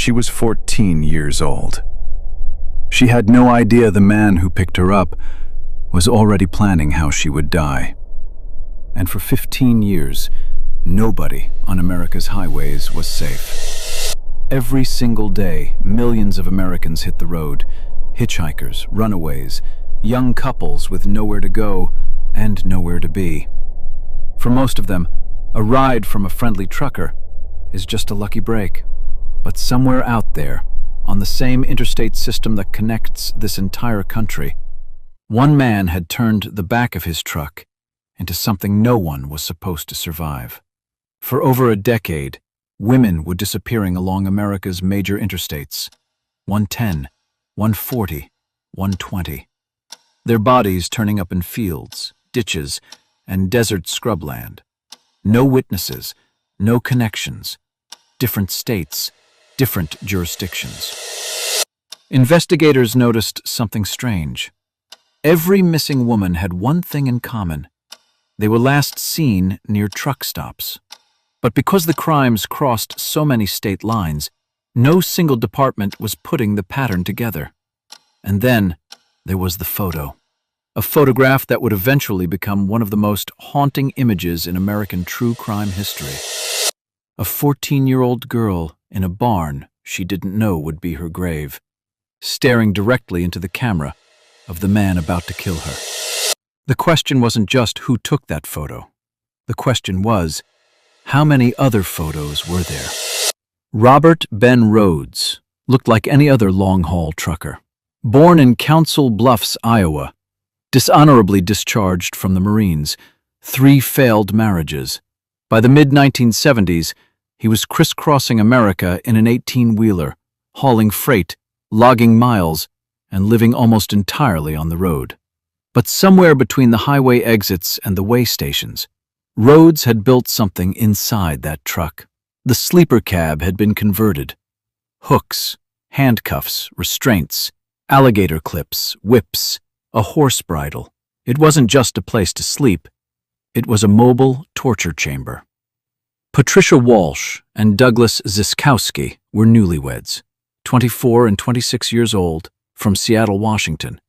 She was 14 years old. She had no idea the man who picked her up was already planning how she would die. And for 15 years, nobody on America's highways was safe. Every single day, millions of Americans hit the road. Hitchhikers, runaways, young couples with nowhere to go and nowhere to be. For most of them, a ride from a friendly trucker is just a lucky break. But somewhere out there, on the same interstate system that connects this entire country, one man had turned the back of his truck into something no one was supposed to survive. For over a decade, women were disappearing along America's major interstates, 110, 140, 120. Their bodies turning up in fields, ditches, and desert scrubland. No witnesses, no connections, different states, different jurisdictions. Investigators noticed something strange. Every missing woman had one thing in common. They were last seen near truck stops. But because the crimes crossed so many state lines, no single department was putting the pattern together. And then there was the photo. A photograph that would eventually become one of the most haunting images in American true crime history. A 14-year-old girl in a barn she didn't know would be her grave, staring directly into the camera of the man about to kill her. The question wasn't just who took that photo. The question was, how many other photos were there? Robert Ben Rhoades looked like any other long-haul trucker. Born in Council Bluffs, Iowa, dishonorably discharged from the Marines, 3 failed marriages. By the mid-1970s, he was crisscrossing America in an 18-wheeler, hauling freight, logging miles, and living almost entirely on the road. But somewhere between the highway exits and the way stations, Rhoades had built something inside that truck. The sleeper cab had been converted. Hooks, handcuffs, restraints, alligator clips, whips, a horse bridle. It wasn't just a place to sleep. It was a mobile torture chamber. Patricia Walsh and Douglas Ziskowski were newlyweds, 24 and 26 years old, from Seattle, Washington.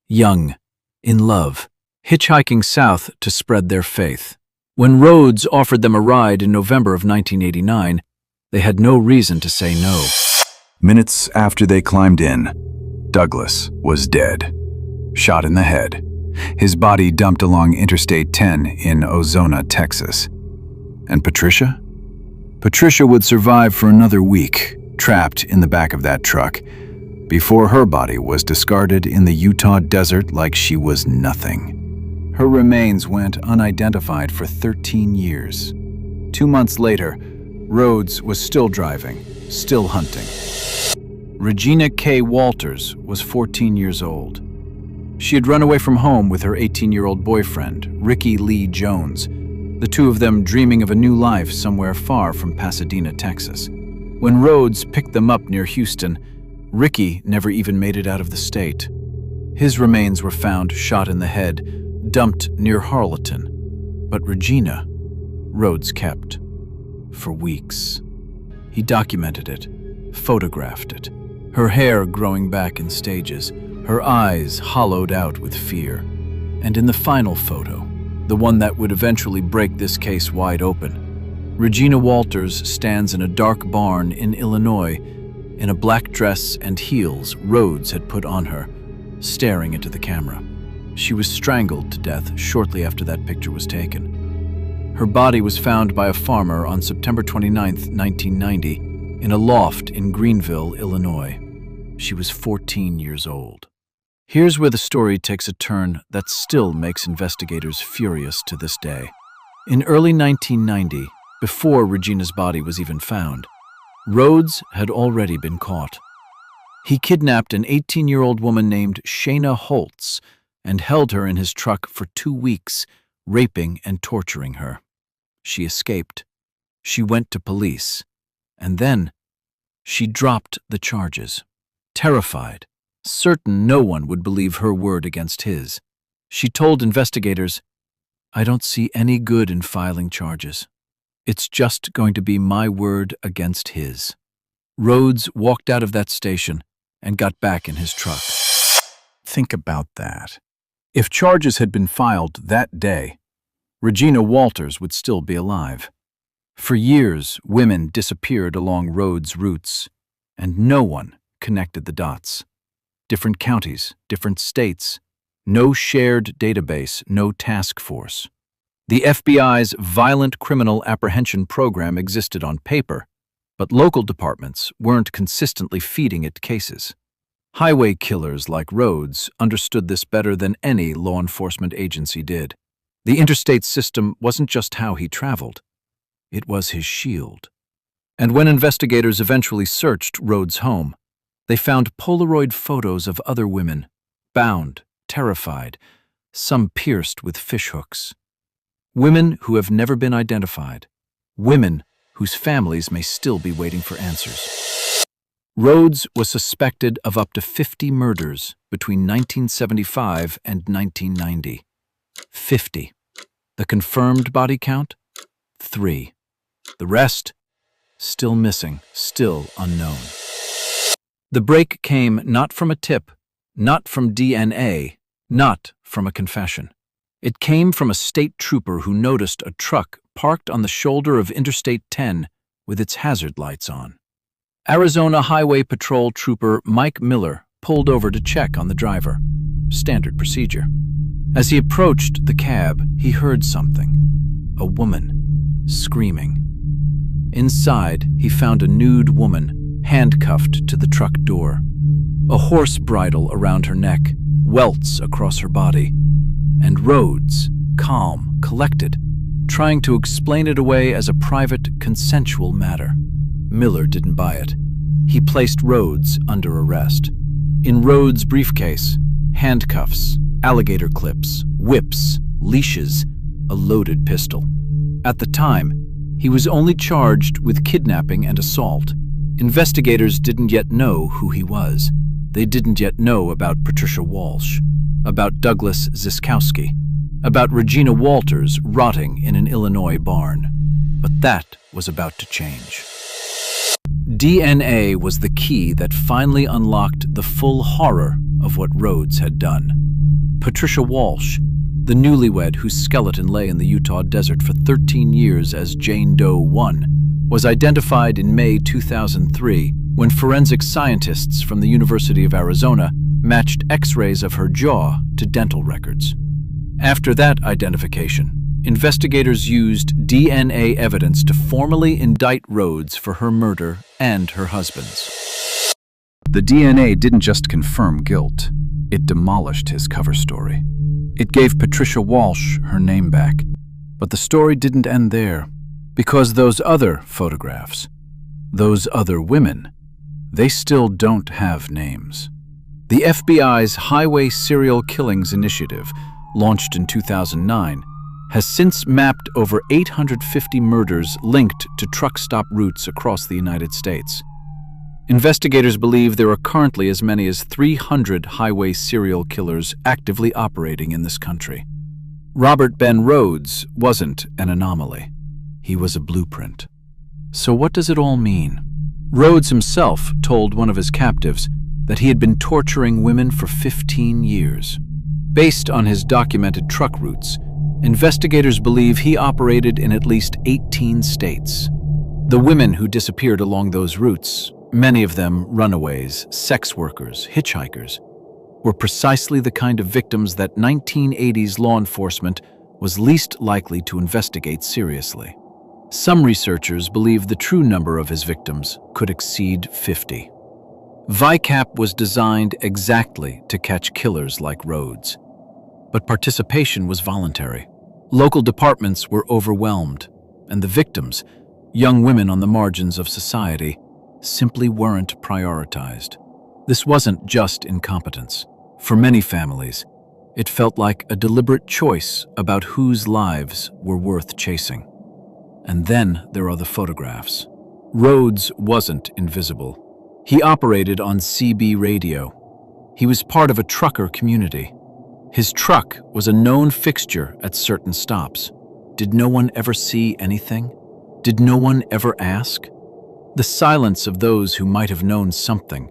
Young, in love, hitchhiking south to spread their faith. When Rhoades offered them a ride in November of 1989, they had no reason to say no. Minutes after they climbed in, Douglas was dead, shot in the head, his body dumped along Interstate 10 in Ozona, Texas. And Patricia? Patricia would survive for another week, trapped in the back of that truck, before her body was discarded in the Utah desert like she was nothing. Her remains went unidentified for 13 years. 2 months later, Rhoades was still driving, still hunting. Regina K. Walters was 14 years old. She had run away from home with her 18-year-old boyfriend, Ricky Lee Jones, the two of them dreaming of a new life somewhere far from Pasadena, Texas. When Rhoades picked them up near Houston, Ricky never even made it out of the state. His remains were found shot in the head, dumped near Harleton. But Regina, Rhoades kept for weeks. He documented it, photographed it, her hair growing back in stages, her eyes hollowed out with fear. And in the final photo, the one that would eventually break this case wide open, Regina Walters stands in a dark barn in Illinois in a black dress and heels Rhoades had put on her, staring into the camera. She was strangled to death shortly after that picture was taken. Her body was found by a farmer on September 29, 1990, in a loft in Greenville, Illinois. She was 14 years old. Here's where the story takes a turn that still makes investigators furious to this day. In early 1990, before Regina's body was even found, Rhoades had already been caught. He kidnapped an 18-year-old woman named Shayna Holtz and held her in his truck for 2 weeks, raping and torturing her. She escaped. She went to police. And then she dropped the charges. Terrified, certain no one would believe her word against his, she told investigators, "I don't see any good in filing charges. It's just going to be my word against his." Rhoades walked out of that station and got back in his truck. Think about that. If charges had been filed that day, Regina Walters would still be alive. For years, women disappeared along Rhoades' routes, and no one connected the dots. Different counties, different states, no shared database, no task force. The FBI's Violent Criminal Apprehension Program existed on paper, but local departments weren't consistently feeding it cases. Highway killers like Rhoades understood this better than any law enforcement agency did. The interstate system wasn't just how he traveled. It was his shield. And when investigators eventually searched Rhoades' home, they found Polaroid photos of other women, bound, terrified, some pierced with fishhooks. Women who have never been identified. Women whose families may still be waiting for answers. Rhoades was suspected of up to 50 murders between 1975 and 1990. 50. The confirmed body count? 3. The rest? Still missing, still unknown. The break came not from a tip, not from DNA, not from a confession. It came from a state trooper who noticed a truck parked on the shoulder of Interstate 10 with its hazard lights on. Arizona Highway Patrol Trooper Mike Miller pulled over to check on the driver. Standard procedure. As he approached the cab, he heard something. A woman screaming. Inside, he found a nude woman handcuffed to the truck door. A horse bridle around her neck, welts across her body. And Rhoades, calm, collected, trying to explain it away as a private, consensual matter. Miller didn't buy it. He placed Rhoades under arrest. In Rhoades' briefcase, handcuffs, alligator clips, whips, leashes, a loaded pistol. At the time, he was only charged with kidnapping and assault. Investigators didn't yet know who he was. They didn't yet know about Patricia Walsh, about Douglas Ziskowski, about Regina Walters rotting in an Illinois barn. But that was about to change. DNA was the key that finally unlocked the full horror of what Rhoades had done. Patricia Walsh, the newlywed whose skeleton lay in the Utah desert for 13 years as Jane Doe 1, was identified in May 2003 when forensic scientists from the University of Arizona matched X-rays of her jaw to dental records. After that identification, investigators used DNA evidence to formally indict Rhoades for her murder and her husband's. The DNA didn't just confirm guilt, it demolished his cover story. It gave Patricia Walsh her name back. But the story didn't end there, because those other photographs, those other women, they still don't have names. The FBI's Highway Serial Killings Initiative, launched in 2009, has since mapped over 850 murders linked to truck stop routes across the United States. Investigators believe there are currently as many as 300 highway serial killers actively operating in this country. Robert Ben Rhoades wasn't an anomaly. He was a blueprint. So what does it all mean? Rhoades himself told one of his captives that he had been torturing women for 15 years. Based on his documented truck routes, investigators believe he operated in at least 18 states. The women who disappeared along those routes, many of them runaways, sex workers, hitchhikers, were precisely the kind of victims that 1980s law enforcement was least likely to investigate seriously. Some researchers believe the true number of his victims could exceed 50. VICAP was designed exactly to catch killers like Rhoades. But participation was voluntary. Local departments were overwhelmed, and the victims, young women on the margins of society, simply weren't prioritized. This wasn't just incompetence. For many families, it felt like a deliberate choice about whose lives were worth chasing. And then there are the photographs. Rhoades wasn't invisible. He operated on CB radio. He was part of a trucker community. His truck was a known fixture at certain stops. Did no one ever see anything? Did no one ever ask? The silence of those who might have known something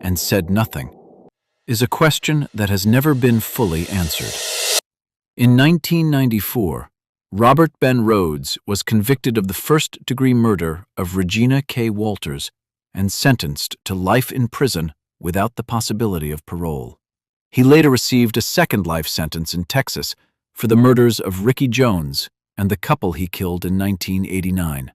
and said nothing is a question that has never been fully answered. In 1994, Robert Ben Rhoades was convicted of the first-degree murder of Regina K. Walters and sentenced to life in prison without the possibility of parole. He later received a second life sentence in Texas for the murders of Ricky Jones and the couple he killed in 1989.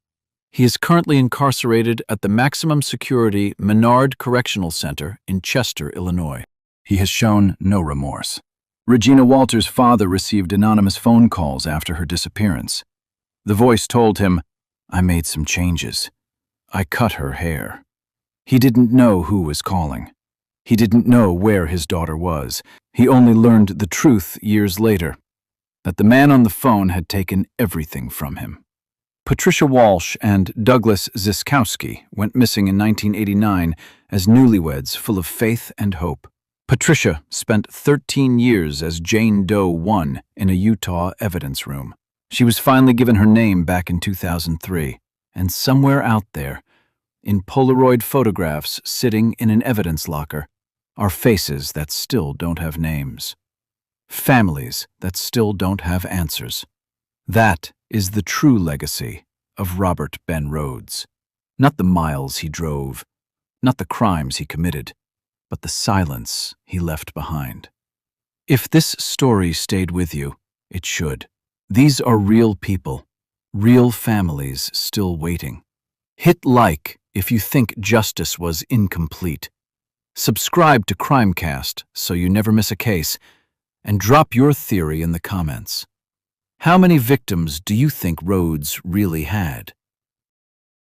He is currently incarcerated at the maximum security Menard Correctional Center in Chester, Illinois. He has shown no remorse. Regina Walters' father received anonymous phone calls after her disappearance. The voice told him, "I made some changes. I cut her hair." He didn't know who was calling. He didn't know where his daughter was. He only learned the truth years later, that the man on the phone had taken everything from him. Patricia Walsh and Douglas Ziskowski went missing in 1989 as newlyweds full of faith and hope. Patricia spent 13 years as Jane Doe 1 in a Utah evidence room. She was finally given her name back in 2003, and somewhere out there, in Polaroid photographs sitting in an evidence locker, are faces that still don't have names. Families that still don't have answers. That is the true legacy of Robert Ben Rhoades. Not the miles he drove, not the crimes he committed, but the silence he left behind. If this story stayed with you, it should. These are real people, real families still waiting. Hit like if you think justice was incomplete. Subscribe to Crimecast so you never miss a case, and drop your theory in the comments. How many victims do you think Rhoades really had?